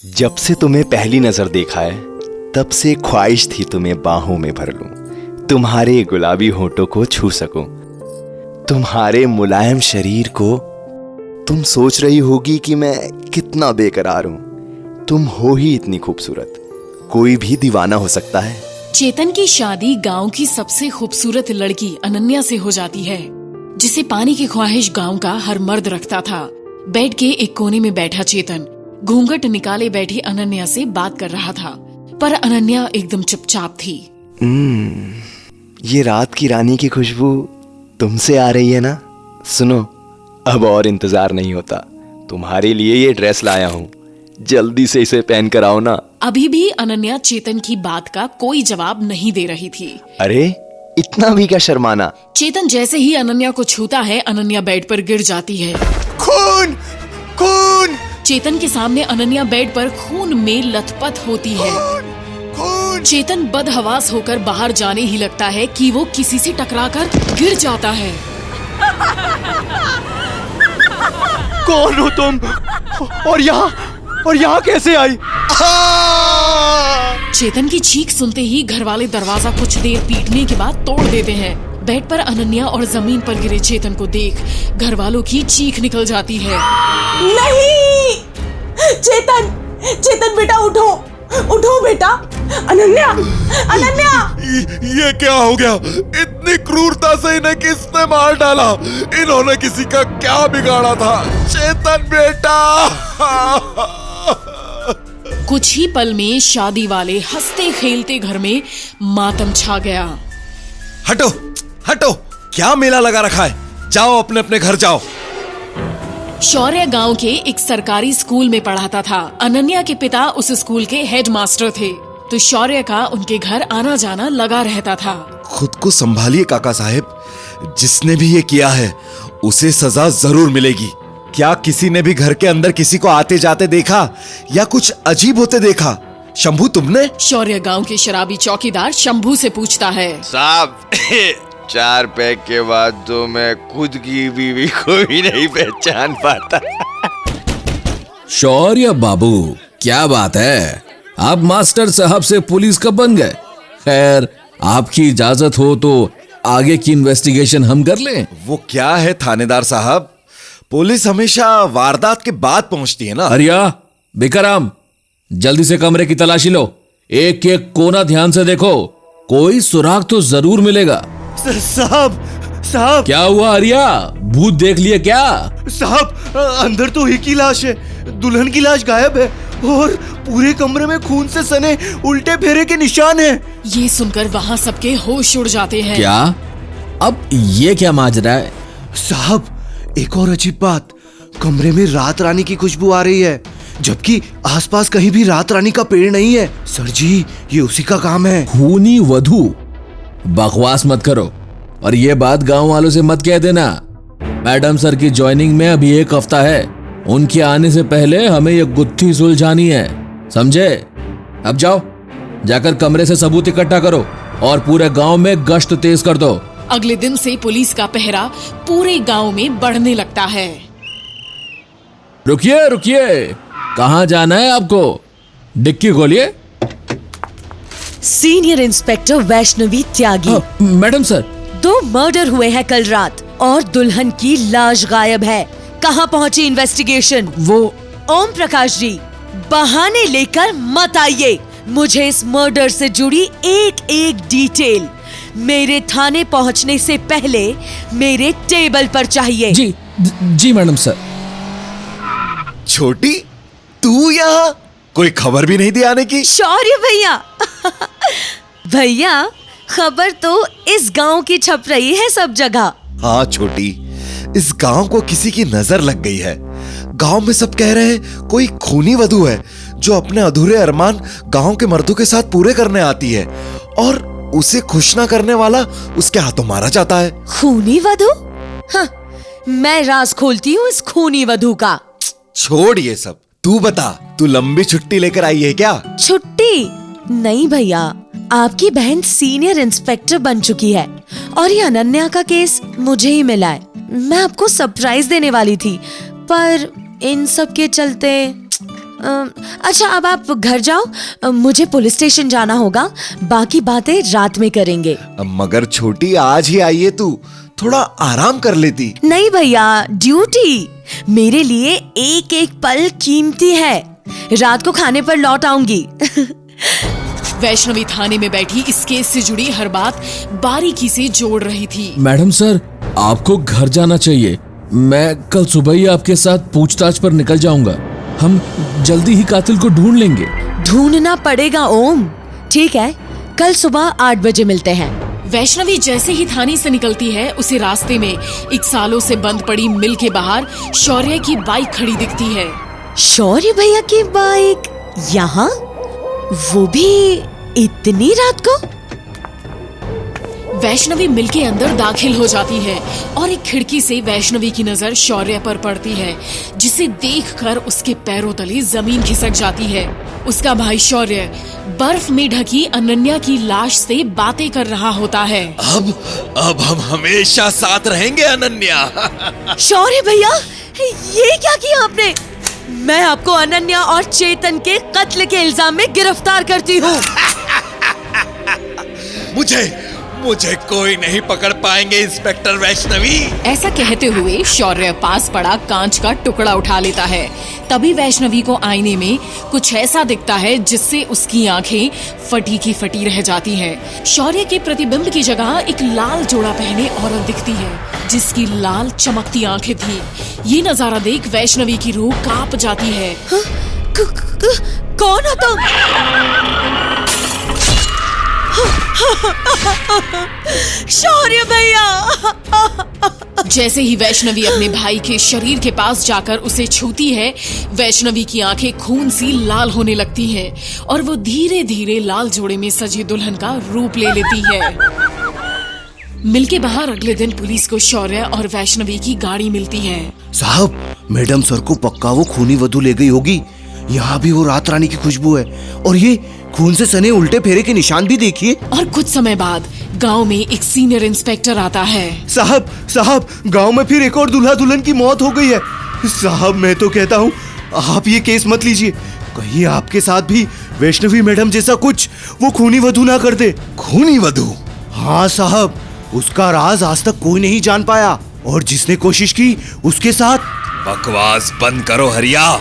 जब से तुम्हें पहली नजर देखा है तब से ख्वाहिश थी तुम्हें बाहों में भर लूं, तुम्हारे गुलाबी होठों को छू सकूं, तुम्हारे मुलायम शरीर को। तुम सोच रही होगी कि मैं कितना बेकरार हूं, तुम हो ही इतनी खूबसूरत, कोई भी दीवाना हो सकता है। चेतन की शादी गांव की सबसे खूबसूरत लड़की अनन्या से हो जाती है, जिसे पाने की ख्वाहिश गांव का हर मर्द रखता था। बेड के एक कोने में बैठा चेतन घूंघट निकाले बैठी अनन्या से बात कर रहा था, पर अनन्या एकदम चुपचाप थी। ये रात की रानी की खुशबू तुमसे आ रही है ना? सुनो, अब और इंतजार नहीं होता, तुम्हारे लिए ये ड्रेस लाया हूँ, जल्दी से इसे पहन कर आओ ना। अभी भी अनन्या चेतन की बात का कोई जवाब नहीं दे रही थी। अरे इतना भी क्या शर्माना? चेतन जैसे ही अनन्या को छूता है, अनन्या बेड पर गिर जाती है। खून! खून! चेतन के सामने अनन्या बेड पर खून में लथपथ होती है। खून! चेतन बदहवास होकर बाहर जाने ही लगता है कि वो किसी से टकराकर गिर जाता है। कौन हो तुम? और यहाँ कैसे आई? चेतन की चीख सुनते ही घरवाले दरवाजा कुछ देर पीटने के बाद तोड़ देते हैं। बेड पर अनन्या और जमीन पर गिरे चेतन को देख घरवालों की चीख निकल जाती है। नहीं! चेतन! चेतन बेटा उठो! उठो बेटा! अनन्या! अनन्या! ये क्या हो गया? इतनी क्रूरता से इन्हें किसने मार डाला? इन्होंने किसी का क्या बिगाड़ा था? चेतन बेटा! कुछ ही पल में शादी वाले हंसते खेलते घर में मातम छा गया। हटो! हटो! क्या मेला लगा रखा है? जाओ अपने अपने घर जाओ। शौर्य गांव के एक सरकारी स्कूल में पढ़ाता था। अनन्या के पिता उस स्कूल के हेडमास्टर थे, तो शौर्य का उनके घर आना जाना लगा रहता था। खुद को संभालिए काका साहब, जिसने भी ये किया है उसे सजा जरूर मिलेगी। क्या किसी ने भी घर के अंदर किसी को आते जाते देखा या कुछ अजीब होते देखा? शंभू तुमने? शौर्य गांव के शराबी चौकीदार शंभू से पूछता है। साहब 4 पैक के बाद तो मैं खुद की बीवी को भी नहीं पहचान पाता। शौर्य बाबू, क्या बात है, आप मास्टर साहब से पुलिस कब बन गए? खैर, आपकी इजाजत हो तो आगे की इन्वेस्टिगेशन हम कर लें। वो क्या है थानेदार साहब, पुलिस हमेशा वारदात के बाद पहुंचती है ना। अरिया, बिकाराम, जल्दी से कमरे की तलाशी लो, एक एक कोना ध्यान से देखो, कोई सुराग तो जरूर मिलेगा। साहब! क्या हुआ अरिया, भूत देख लिए क्या? साहब, अंदर तो एक ही लाश है, दुल्हन की लाश गायब है और पूरे कमरे में खून से सने उल्टे फेरे के निशान हैं। ये सुनकर वहाँ सबके होश उड़ जाते हैं। क्या? अब ये क्या माजरा है? साहब, एक और अजीब बात, कमरे में रात रानी की खुशबू आ रही है, जबकि आसपास कहीं भी रात रानी का पेड़ नहीं है। सर जी, ये उसी का काम है। खूनी वधू? बकवास मत करो, और ये बात गांव वालों से मत कह देना। मैडम सर की ज्वाइनिंग में अभी 1 हफ्ता है, उनके आने से पहले हमें ये गुत्थी सुलझानी है, समझे? अब जाओ, जाकर कमरे से सबूत इकट्ठा करो और पूरे गांव में गश्त तेज कर दो। अगले दिन से पुलिस का पहरा पूरे गांव में बढ़ने लगता है। रुकिए रुकिए, कहाँ जाना है आपको? डिक्की खोलिए। सीनियर इंस्पेक्टर वैष्णवी त्यागी। मैडम सर, 2 मर्डर हुए हैं कल रात और दुल्हन की लाश गायब है। कहाँ पहुंची इन्वेस्टिगेशन? वो ओम प्रकाश जी, बहाने लेकर मत आइए, मुझे इस मर्डर से जुड़ी एक एक डिटेल मेरे थाने पहुंचने से पहले मेरे टेबल पर चाहिए। जी मैडम सर। छोटी, तू यहाँ? कोई खबर भी नहीं दी आने की? शौर्य भैया भैया, खबर तो इस गांव की छप रही है सब जगह। हाँ छोटी, इस गांव को किसी की नजर लग गई है। गांव में सब कह रहे हैं कोई खूनी वधू है जो अपने अधूरे अरमान गांव के मर्दों के साथ पूरे करने आती है और उसे खुश ना करने वाला उसके हाथों मारा जाता है। खूनी वधू? हाँ, मैं राज खोलती हूँ इस खूनी वधू का। छोड़ ये सब, तू बता, तू लंबी छुट्टी लेकर आई है क्या? छुट्टी नहीं भैया, आपकी बहन सीनियर इंस्पेक्टर बन चुकी है और ये अनन्या का केस मुझे ही मिला है। मैं आपको सरप्राइज देने वाली थी, पर इन सब के चलते अच्छा अब आप घर जाओ, मुझे पुलिस स्टेशन जाना होगा, बाकी बातें रात में करेंगे। मगर छोटी, आज ही आई है तू, थोड़ा आराम कर लेती। नहीं भैया, ड्यूटी मेरे लिए एक एक पल कीमती है। रात को खाने पर लौट आऊंगी। वैष्णवी थाने में बैठी इस केस से जुड़ी हर बात बारीकी से जोड़ रही थी। मैडम सर, आपको घर जाना चाहिए। मैं कल सुबह ही आपके साथ पूछताछ पर निकल जाऊंगा। हम जल्दी ही कातिल को ढूंढ लेंगे। ढूंढना पड़ेगा ओम। ठीक है, कल सुबह 8 बजे मिलते हैं। वैष्णवी जैसे ही थाने से निकलती है, उसे रास्ते में एक सालों से बंद पड़ी मिल के बाहर शौर्य की बाइक खड़ी दिखती है। शौर्य भैया की बाइक यहाँ, वो भी इतनी रात को? वैष्णवी मिल के अंदर दाखिल हो जाती है और एक खिड़की से वैष्णवी की नजर शौर्य पर पड़ती है, जिसे देखकर उसके पैरों तले जमीन खिसक जाती है। उसका भाई शौर्य बर्फ में ढकी अनन्या की लाश से बातें कर रहा होता है। अब हम हमेशा साथ रहेंगे अनन्या। शौर्य भैया, ये क्या किया आपने? मैं आपको अनन्या और चेतन के कत्ल के इल्जाम में गिरफ्तार करती हूँ। मुझे कोई नहीं पकड़ पाएंगे इंस्पेक्टर वैष्णवी। ऐसा कहते हुए शौर्य पास पड़ा कांच का टुकड़ा उठा लेता है। तभी वैष्णवी को आईने में कुछ ऐसा दिखता है जिससे उसकी आंखें फटी की फटी रह जाती हैं। शौर्य के प्रतिबिंब की जगह एक लाल जोड़ा पहने औरत दिखती है, जिसकी लाल चमकती आंखें थी। ये नजारा देख वैष्णवी की रूह कांप जाती है। कौन हो तुम? शौर्य भैया! जैसे ही वैष्णवी अपने भाई के शरीर के पास जाकर उसे छूती है, वैष्णवी की आंखें खून सी लाल होने लगती हैं और वो धीरे धीरे लाल जोड़े में सजी दुल्हन का रूप ले लेती है। मिल के बाहर अगले दिन पुलिस को शौर्य और वैष्णवी की गाड़ी मिलती है। साहब, मैडम सर को पक्का वो खूनी वधू ले गई होगी। यहाँ भी वो रात रानी की खुशबू है और ये खून से सने उल्टे फेरे के निशान भी देखिए। और कुछ समय बाद गांव में एक सीनियर इंस्पेक्टर आता है। साहब, गांव में फिर एक और दूल्हा दुल्हन की मौत हो गई है। साहब, मैं तो कहता हूँ आप ये केस मत लीजिए। कहीं आपके साथ भी वैष्णवी मैडम जैसा कुछ वो खूनी वधू ना कर दे। खूनी वधू? हाँ साहब, उसका राज आज तक कोई नहीं जान पाया और जिसने कोशिश की उसके साथ। बकवास बंद करो हरिया,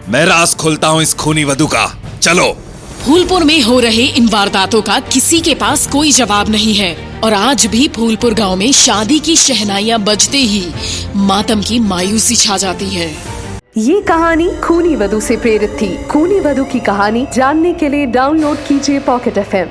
मैं राज खोलता हूँ इस खूनी वधू का। चलो। फूलपुर में हो रहे इन वारदातों का किसी के पास कोई जवाब नहीं है और आज भी फूलपुर गांव में शादी की शहनाइयां बजते ही मातम की मायूसी छा जाती है। ये कहानी खूनी वधू से प्रेरित थी। खूनी वधू की कहानी जानने के लिए डाउनलोड कीजिए पॉकेट FM।